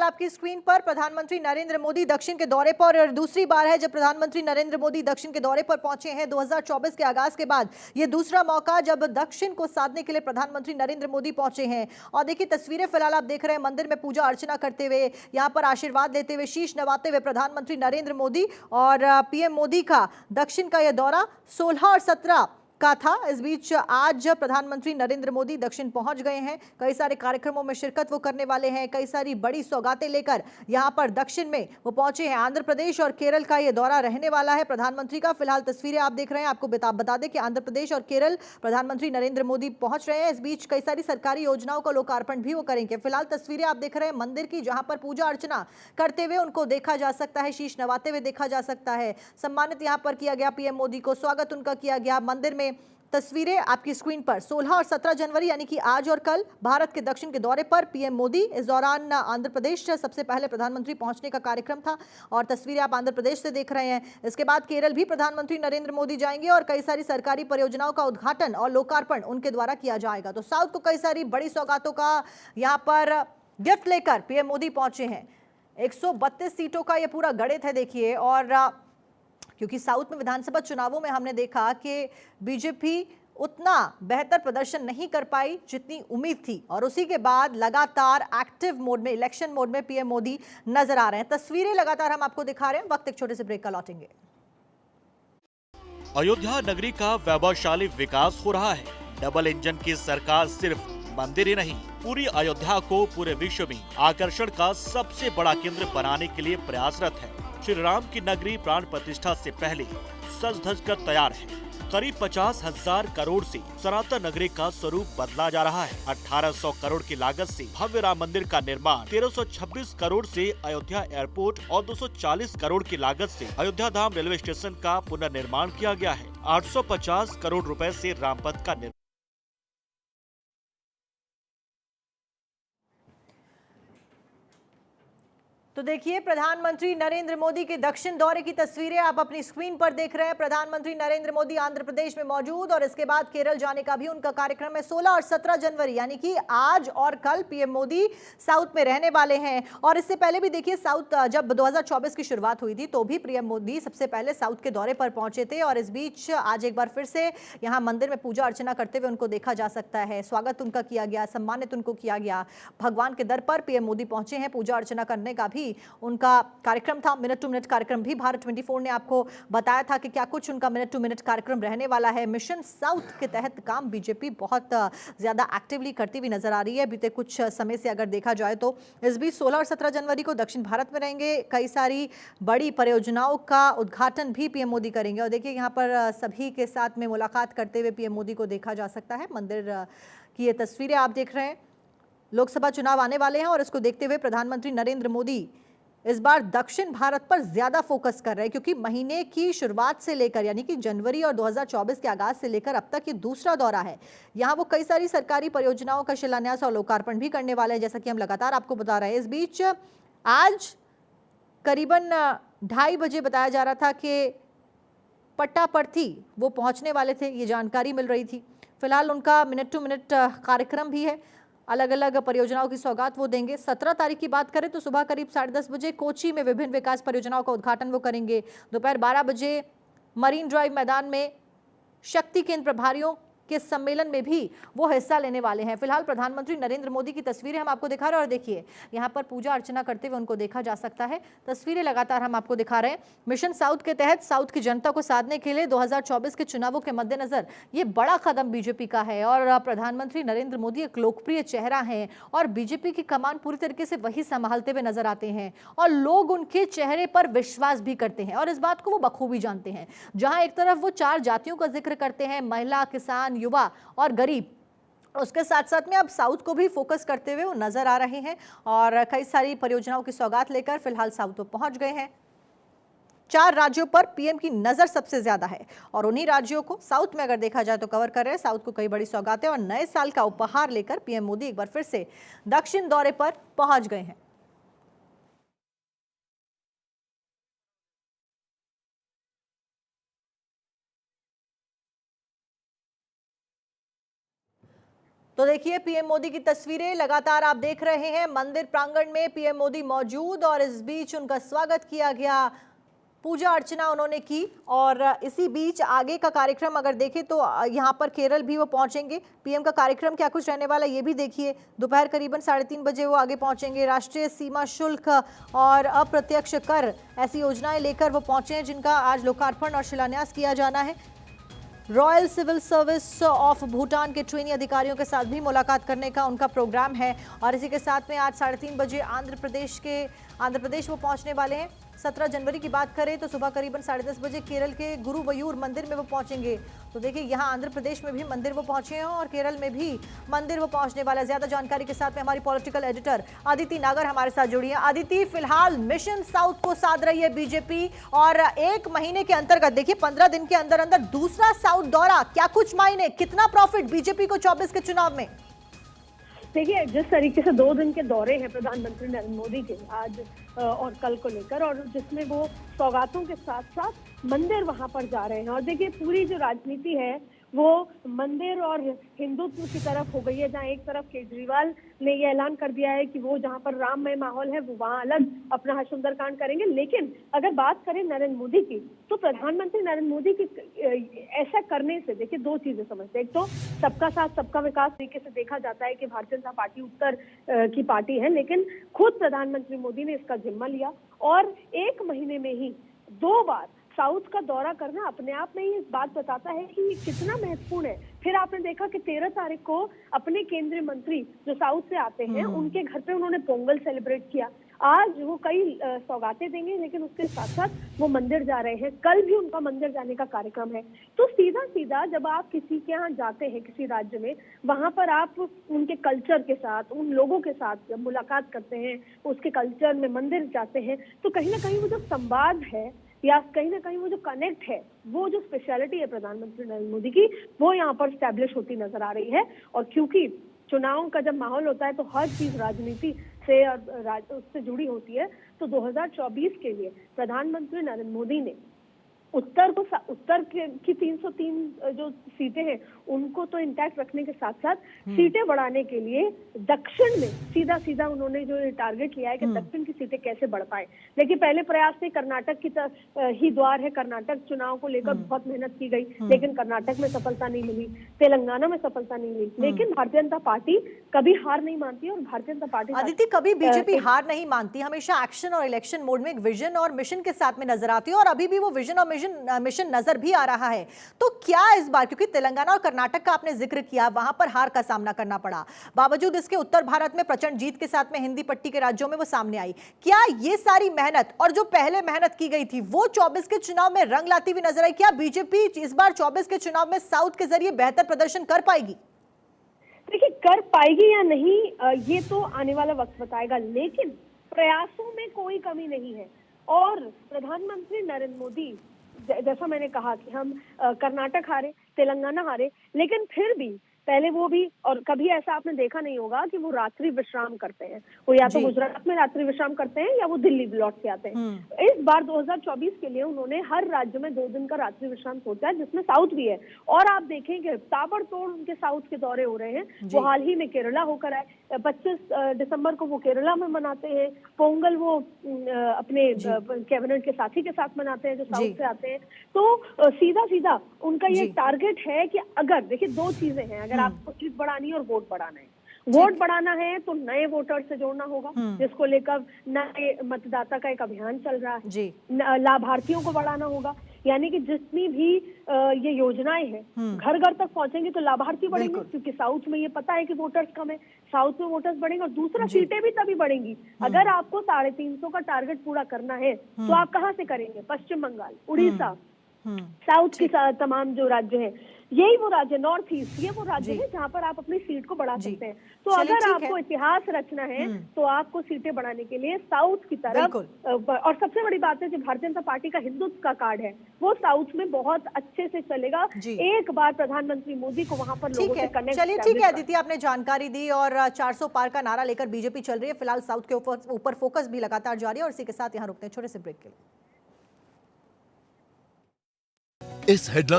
आपकी स्क्रीन पर प्रधानमंत्री नरेंद्र मोदी दक्षिण के दौरे पर, और दूसरी बार है जब प्रधानमंत्री नरेंद्र मोदी दक्षिण के दौरे पर पहुंचे हैं। 2024 के आगाज के बाद ये दूसरा मौका जब दक्षिण को साधने के लिए प्रधानमंत्री नरेंद्र मोदी पहुंचे हैं। और देखिए तस्वीरें फिलहाल आप देख रहे हैं, मंदिर में पूजा अर्चना करते हुए, यहां पर आशीर्वाद लेते हुए, शीश नवाते हुए प्रधानमंत्री नरेंद्र मोदी। और पीएम मोदी का दक्षिण का यह दौरा 16 और 17 का था। इस बीच आज प्रधानमंत्री नरेंद्र मोदी दक्षिण पहुंच गए हैं। कई सारे कार्यक्रमों में शिरकत वो करने वाले हैं, कई सारी बड़ी सौगातें लेकर यहां पर दक्षिण में वो पहुंचे हैं। आंध्र प्रदेश और केरल का ये दौरा रहने वाला है प्रधानमंत्री का। फिलहाल तस्वीरें आप देख रहे हैं, आपको बता दें कि आंध्र प्रदेश और केरल प्रधानमंत्री नरेंद्र मोदी पहुंच रहे हैं। इस बीच कई सारी सरकारी योजनाओं का लोकार्पण भी वो करेंगे। फिलहाल तस्वीरें आप देख रहे हैं मंदिर की, जहां पर पूजा अर्चना करते हुए उनको देखा जा सकता है, शीश नवाते हुए देखा जा सकता है। सम्मानित यहां पर किया गया पीएम मोदी को, स्वागत उनका किया गया मंदिर में। तस्वीरें आपकी स्क्रीन पर 16 और 17 जनवरी यानी कि आज और कल भारत के दक्षिण के दौरे पर पीएम मोदी। इस दौरान आंध्र प्रदेश से सबसे पहले प्रधानमंत्री पहुंचने का कार्यक्रम था और तस्वीरें आप आंध्र प्रदेश से देख रहे हैं। इसके बाद केरल भी प्रधानमंत्री नरेंद्र मोदी जाएंगे और कई सारी सरकारी परियोजनाओं का उद्घाटन और लोकार्पण उनके द्वारा किया जाएगा। तो साउथ को कई सारी बड़ी सौगातों का यहां पर गिफ्ट लेकर पीएम मोदी पहुंचे हैं। 132 सीटों का यह पूरा गणित है देखिए। और क्योंकि साउथ में विधानसभा चुनावों में हमने देखा कि बीजेपी उतना बेहतर प्रदर्शन नहीं कर पाई जितनी उम्मीद थी, और उसी के बाद लगातार एक्टिव मोड में, इलेक्शन मोड में पीएम मोदी नजर आ रहे हैं। तस्वीरें लगातार हम आपको दिखा रहे हैं। वक्त एक छोटे से ब्रेक का, लौटेंगे। अयोध्या नगरी का वैभवशाली विकास हो रहा है। डबल इंजन की सरकार सिर्फ मंदिर ही नहीं, पूरी अयोध्या को पूरे विश्व में आकर्षण का सबसे बड़ा केंद्र बनाने के लिए प्रयासरत है। श्री राम की नगरी प्राण प्रतिष्ठा से पहले सज धज कर तैयार है। करीब 50,000 करोड़ से सनातन नगरी का स्वरूप बदला जा रहा है। 1800 करोड़ की लागत से भव्य राम मंदिर का निर्माण, 1326 करोड़ से अयोध्या एयरपोर्ट और 240 करोड़ की लागत से अयोध्या धाम रेलवे स्टेशन का पुनर्निर्माण किया गया है। 850 करोड़ रुपए से रामपथ का निर्माण। तो देखिए प्रधानमंत्री नरेंद्र मोदी के दक्षिण दौरे की तस्वीरें आप अपनी स्क्रीन पर देख रहे हैं। प्रधानमंत्री नरेंद्र मोदी आंध्र प्रदेश में मौजूद, और इसके बाद केरल जाने का भी उनका कार्यक्रम है। 16 और 17 जनवरी यानी कि आज और कल पीएम मोदी साउथ में रहने वाले हैं। और इससे पहले भी देखिए साउथ, जब 2024 की शुरुआत हुई थी तो भी पीएम मोदी सबसे पहले साउथ के दौरे पर पहुंचे थे। और इस बीच आज एक बार फिर से यहाँ मंदिर में पूजा अर्चना करते हुए उनको देखा जा सकता है। स्वागत उनका किया गया, सम्मानित उनको किया गया। भगवान के दर पर पीएम मोदी पहुंचे हैं, पूजा अर्चना करने का भी उनका कार्यक्रम था। मिनट टू मिनट कार्यक्रम भी भारत 24 ने आपको बताया था कि क्या कुछ उनका मिनट टू मिनट कार्यक्रम रहने वाला है। मिशन साउथ के तहत काम बीजेपी बहुत ज्यादा एक्टिवली करती हुई नजर आ रही है बीते कुछ समय से अगर देखा जाए तो। इस बीच 16 और 17 जनवरी को दक्षिण भारत में रहेंगे। कई सारी बड़ी परियोजनाओं का उद्घाटन भी पीएम मोदी करेंगे। और देखिए यहाँ पर सभी के साथ में मुलाकात करते हुए पीएम मोदी को देखा जा सकता है। मंदिर की ये तस्वीरें आप देख रहे हैं। लोकसभा चुनाव आने वाले हैं और इसको देखते हुए प्रधानमंत्री नरेंद्र मोदी इस बार दक्षिण भारत पर ज्यादा फोकस कर रहे हैं, क्योंकि महीने की शुरुआत से लेकर यानी कि जनवरी और 2024 के आगाज से लेकर अब तक ये दूसरा दौरा है। यहां वो कई सारी सरकारी परियोजनाओं का शिलान्यास और लोकार्पण भी करने वाले हैं, जैसा कि हम लगातार आपको बता रहे हैं। इस बीच आज करीबन 2:30 बजे बताया जा रहा था कि पट्टापर्थी वो पहुंचने वाले थे, ये जानकारी मिल रही थी। फिलहाल उनका मिनट टू मिनट कार्यक्रम भी है, अलग अलग परियोजनाओं की सौगात वो देंगे। 17 तारीख की बात करें तो सुबह करीब 10:30 बजे कोची में विभिन्न विकास परियोजनाओं का उद्घाटन वो करेंगे। दोपहर 12 बजे मरीन ड्राइव मैदान में शक्ति केंद्र प्रभारियों के सम्मेलन में भी वो हिस्सा लेने वाले हैं। फिलहाल प्रधानमंत्री नरेंद्र मोदी की तस्वीरें हम आपको दिखा रहे हैं और देखिए यहाँ पर पूजा अर्चना करते हुए उनको देखा जा सकता है। तस्वीरें लगातार हम आपको दिखा रहे हैं। मिशन साउथ के तहत साउथ की जनता को साधने के लिए 2024 के चुनावों के मद्देनजर ये बड़ा कदम बीजेपी का है। और प्रधानमंत्री नरेंद्र मोदी एक लोकप्रिय चेहरा है और बीजेपी की कमान पूरी तरीके से वही संभालते हुए नजर आते हैं और लोग उनके चेहरे पर विश्वास भी करते हैं और इस बात को वो बखूबी जानते हैं। जहां एक तरफ वो 4 जातियों का जिक्र करते हैं, महिला, किसान, युवा और गरीब, उसके साथ साथ में अब साउथ को भी फोकस करते हुए वो नजर आ रहे हैं और कई सारी परियोजनाओं की सौगात लेकर फिलहाल साउथ में पहुंच गए हैं। 4 राज्यों पर पीएम की नजर सबसे ज्यादा है और उन्हीं राज्यों को साउथ में अगर देखा जाए तो कवर कर रहे हैं। साउथ को कई बड़ी सौगातें और नए साल का उपहार लेकर पीएम मोदी एक बार फिर से दक्षिण दौरे पर पहुंच गए हैं। तो देखिए पीएम मोदी की तस्वीरें लगातार आप देख रहे हैं। मंदिर प्रांगण में पीएम मोदी मौजूद और इस बीच उनका स्वागत किया गया, पूजा अर्चना उन्होंने की। और इसी बीच आगे का कार्यक्रम अगर देखें तो यहाँ पर केरल भी वो पहुंचेंगे। पीएम का कार्यक्रम क्या कुछ रहने वाला ये भी देखिए। दोपहर करीबन 3:30 बजे वो आगे पहुंचेंगे। राष्ट्रीय सीमा शुल्क और अप्रत्यक्ष कर ऐसी योजनाएं लेकर वो पहुंचे हैं जिनका आज लोकार्पण और शिलान्यास किया जाना है। Royal civil service of Bhutan के ट्रेनी अधिकारियों के साथ भी मुलाकात करने का उनका प्रोग्राम है। और इसी के साथ में आज 3:30 बजे आंध्र प्रदेश वो पहुंचने वाले हैं। 17 जनवरी की बात करें तो सुबह करीबन 10:30 बजे केरल के गुरुवयूर मंदिर में वो पहुंचेंगे। तो देखिए यहाँ आंध्र प्रदेश में भी मंदिर वो पहुंचे हैं और केरल में भी मंदिर वो पहुंचने वाला है। ज्यादा जानकारी के साथ में हमारी पॉलिटिकल एडिटर अदिति नागर हमारे साथ जुड़ी है। अदिति, फिलहाल मिशन साउथ को साध रही है बीजेपी और 1 महीने के अंतर्गत देखिए 15 दिन के अंदर अंदर दूसरा साउथ दौरा, क्या कुछ मायने, कितना प्रॉफिट बीजेपी को 24 के चुनाव में? देखिए, जिस तरीके से 2 दिन के दौरे हैं प्रधानमंत्री नरेंद्र मोदी के आज और कल को लेकर, और जिसमें वो सौगातों के साथ साथ मंदिर वहां पर जा रहे हैं, और देखिए पूरी जो राजनीति है वो मंदिर और हिंदुत्व की तरफ हो गई है। जहां एक तरफ केजरीवाल ने ये ऐलान कर दिया है कि वो जहां पर राममय माहौल है वो वहां अलग अपना सुंदरकांड करेंगे, लेकिन अगर बात करें नरेंद्र मोदी की तो प्रधानमंत्री नरेंद्र मोदी की ऐसा करने से देखिए 2 चीजें समझते हैं। एक तो सबका साथ सबका विकास तरीके से देखा जाता है कि भारतीय जनता पार्टी उत्तर की पार्टी है, लेकिन खुद प्रधानमंत्री मोदी ने इसका जिम्मा लिया और 1 महीने में ही 2 बार साउथ का दौरा करना अपने आप में ही इस बात बताता है कि ये कितना महत्वपूर्ण है। फिर आपने देखा कि 13 तारीख को अपने केंद्रीय मंत्री जो साउथ से आते हैं उनके घर पे उन्होंने पोंगल सेलिब्रेट किया। आज वो कई सौगातें देंगे, लेकिन उसके साथ साथ वो मंदिर जा रहे हैं। कल भी उनका मंदिर जाने का कार्यक्रम है। तो सीधा सीधा जब आप किसी के यहाँ जाते हैं किसी राज्य में, वहां पर आप उनके कल्चर के साथ, उन लोगों के साथ जब मुलाकात करते हैं, उसके कल्चर में मंदिर जाते हैं, तो कहीं ना कहीं वो जो संवाद है या कहीं ना कहीं वो जो कनेक्ट है, वो जो स्पेशलिटी है प्रधानमंत्री नरेंद्र मोदी की, वो यहाँ पर स्टैब्लिश होती नजर आ रही है। और क्योंकि चुनाव का जब माहौल होता है तो हर चीज राजनीति से और उससे जुड़ी होती है, तो 2024 के लिए प्रधानमंत्री नरेंद्र मोदी ने उत्तर की 303 जो सीटें हैं उनको तो इंटैक्ट रखने के साथ साथ सीटें बढ़ाने के लिए दक्षिण में सीधा सीधा उन्होंने जो टारगेट लिया है कि दक्षिण की सीटें कैसे बढ़ पाए। लेकिन पहले प्रयास से कर्नाटक की ही द्वार है। कर्नाटक चुनाव को लेकर बहुत मेहनत की गई, लेकिन कर्नाटक में सफलता नहीं मिली, तेलंगाना में सफलता नहीं मिली। लेकिन भारतीय जनता पार्टी कभी हार नहीं मानती और भारतीय जनता पार्टी अदिति कभी बीजेपी हार नहीं मानती, हमेशा एक्शन और इलेक्शन मोड में एक विजन और मिशन के साथ में नजर आती है और अभी भी वो विजन और मिशन नजर भी आ रहा है। तो क्या इस बार, क्योंकि तेलंगाना और कर्नाटक का आपने जिक्र किया, वहां पर हार का सामना करना पड़ा, बावजूद इसके उत्तर भारत में प्रचंड जीत के साथ में हिंदी पट्टी के राज्यों में वो सामने आई, क्या ये सारी मेहनत और जो पहले मेहनत की गई थी वो 24 के चुनाव में रंग लाती हुई नजर आई? क्या बीजेपी इस बार 24 के चुनाव में साउथ के जरिए बेहतर प्रदर्शन कर पाएगी? देखिए, कर पाएगी या नहीं ये तो आने वाला वक्त बताएगा, लेकिन प्रयासों में कोई कमी नहीं है। और प्रधानमंत्री नरेंद्र मोदी, जैसा मैंने कहा कि हम कर्नाटक हारे, तेलंगाना हारे, लेकिन फिर भी पहले वो भी, और कभी ऐसा आपने देखा नहीं होगा कि वो रात्रि विश्राम करते हैं। वो या तो गुजरात में रात्रि विश्राम करते हैं या वो दिल्ली लौट के आते हैं। इस बार 2024 के लिए उन्होंने हर राज्य में 2 दिन का रात्रि विश्राम सोचा है, जिसमें साउथ भी है। और आप देखेंगे ताबड़तोड़ उनके साउथ के दौरे हो रहे हैं। वो हाल ही में केरला होकर आए, 25 दिसंबर को वो केरला में मनाते हैं पोंगल। वो अपने कैबिनेट के साथी के साथ मनाते हैं जो साउथ से आते हैं। तो सीधा सीधा उनका ये टारगेट है कि अगर देखिए 2 चीजें हैं, अगर आपको सीट बढ़ानी है और वोट बढ़ाना है। वोट बढ़ाना है तो नए वोटर से जोड़ना होगा, जिसको लेकर नए मतदाता का एक अभियान चल रहा है। लाभार्थियों को बढ़ाना होगा, यानी कि जितनी भी ये योजनाएं हैं घर घर तक पहुंचेंगी तो लाभार्थी बढ़ेंगे, क्योंकि साउथ में ये पता है कि वोटर्स कम है, साउथ में वोटर्स बढ़ेंगे। और दूसरा, सीटें भी तभी बढ़ेंगी अगर आपको 350 का टारगेट पूरा करना है। तो आप कहाँ से करेंगे? पश्चिम बंगाल, उड़ीसा, साउथ की तमाम जो राज्य हैं, यही वो राज्य, नॉर्थ ईस्ट, ये वो राज्य है जहां पर आप अपनी सीट को बढ़ा सकते हैं। तो अगर आपको इतिहास रचना है तो आपको सीटें बढ़ाने के लिए साउथ की तरफ, और सबसे बड़ी बात है जो भारतीय जनता पार्टी का हिंदुत्व का कार्ड है वो साउथ में बहुत अच्छे से चलेगा। एक बार प्रधानमंत्री मोदी को वहां पर लोगों से कनेक्ट। चलिए ठीक है अदिति, आपने जानकारी दी और 400 पार का नारा लेकर बीजेपी चल रही है। फिलहाल साउथ के ऊपर फोकस भी लगातार जारी है और इसी के साथ यहाँ रुकते हैं छोटे से ब्रेक के लिए। इस हेडलाइन